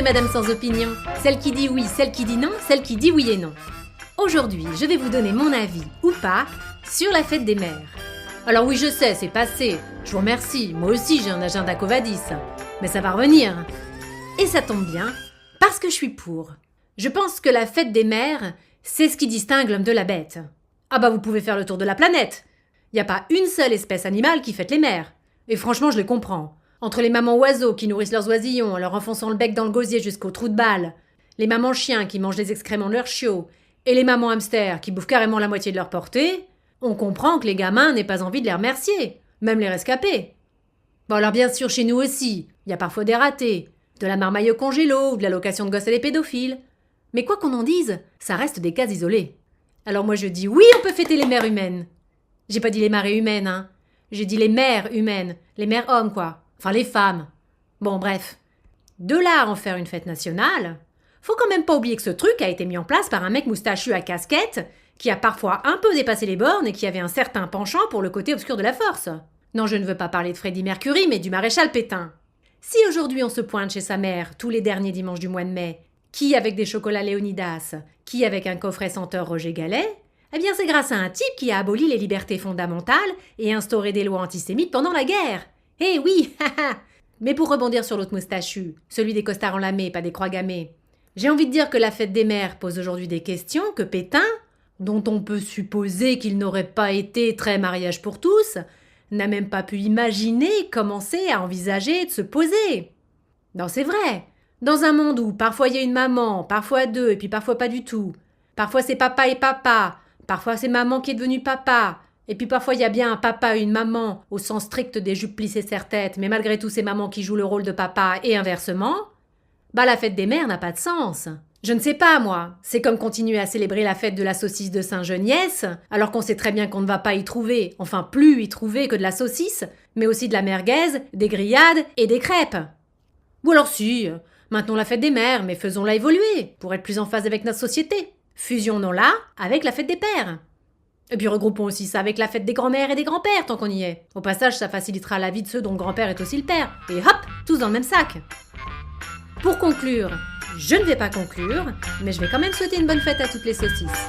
c'est Madame sans opinion. Celle qui dit oui, celle qui dit non, celle qui dit oui et non. Aujourd'hui, je vais vous donner mon avis, ou pas, sur la fête des mères. Alors oui, je sais, c'est passé. Je vous remercie. Moi aussi, j'ai un agenda Covadis. Mais ça va revenir. Et ça tombe bien, parce que je suis pour. Je pense que la fête des mères, c'est ce qui distingue l'homme de la bête. Ah bah vous pouvez faire le tour de la planète. Y a pas une seule espèce animale qui fête les mères. Et franchement, je les comprends. Entre les mamans oiseaux qui nourrissent leurs oisillons en leur enfonçant le bec dans le gosier jusqu'au trou de balle, les mamans chiens qui mangent les excréments de leurs chiots, et les mamans hamsters qui bouffent carrément la moitié de leur portée, on comprend que les gamins n'aient pas envie de les remercier, même les rescapés. Bon alors bien sûr, chez nous aussi, il y a parfois des ratés, de la marmaille au congélo ou de la location de gosses à des pédophiles. Mais quoi qu'on en dise, ça reste des cas isolés. Alors moi je dis oui, on peut fêter les mères humaines. J'ai pas dit les marées humaines, hein. J'ai dit les mères humaines, les mères hommes quoi. Enfin les femmes. Bon bref. De là à en faire une fête nationale, faut quand même pas oublier que ce truc a été mis en place par un mec moustachu à casquette qui a parfois un peu dépassé les bornes et qui avait un certain penchant pour le côté obscur de la force. Non, je ne veux pas parler de Freddie Mercury, mais du maréchal Pétain. Si aujourd'hui on se pointe chez sa mère tous les derniers dimanches du mois de mai, qui avec des chocolats Léonidas, qui avec un coffret senteur Roger Gallet, eh bien c'est grâce à un type qui a aboli les libertés fondamentales et instauré des lois antisémites pendant la guerre. Eh oui, haha. Mais pour rebondir sur l'autre moustachu, celui des costards enlamés, pas des croix gammées, j'ai envie de dire que la fête des mères pose aujourd'hui des questions que Pétain, dont on peut supposer qu'il n'aurait pas été très mariage pour tous, n'a même pas pu imaginer, commencer à envisager de se poser. Non, c'est vrai. Dans un monde où parfois il y a une maman, parfois deux, et puis parfois pas du tout. Parfois c'est papa et papa, parfois c'est maman qui est devenue papa, et puis parfois il y a bien un papa et une maman, au sens strict des jupes plissées serre-tête, mais malgré tout c'est maman qui joue le rôle de papa et inversement, bah la fête des mères n'a pas de sens. Je ne sais pas, moi. C'est comme continuer à célébrer la fête de la saucisse de Saint-Geniès, alors qu'on sait très bien qu'on ne va pas y trouver, enfin plus y trouver que de la saucisse, mais aussi de la merguez, des grillades et des crêpes. Ou alors si, maintenons la fête des mères, mais faisons-la évoluer, pour être plus en phase avec notre société. Fusionnons-la avec la fête des pères. Et puis regroupons aussi ça avec la fête des grands-mères et des grands-pères, tant qu'on y est. Au passage, ça facilitera la vie de ceux dont le grand-père est aussi le père. Et hop, tous dans le même sac. Pour conclure, je ne vais pas conclure, mais je vais quand même souhaiter une bonne fête à toutes les saucisses.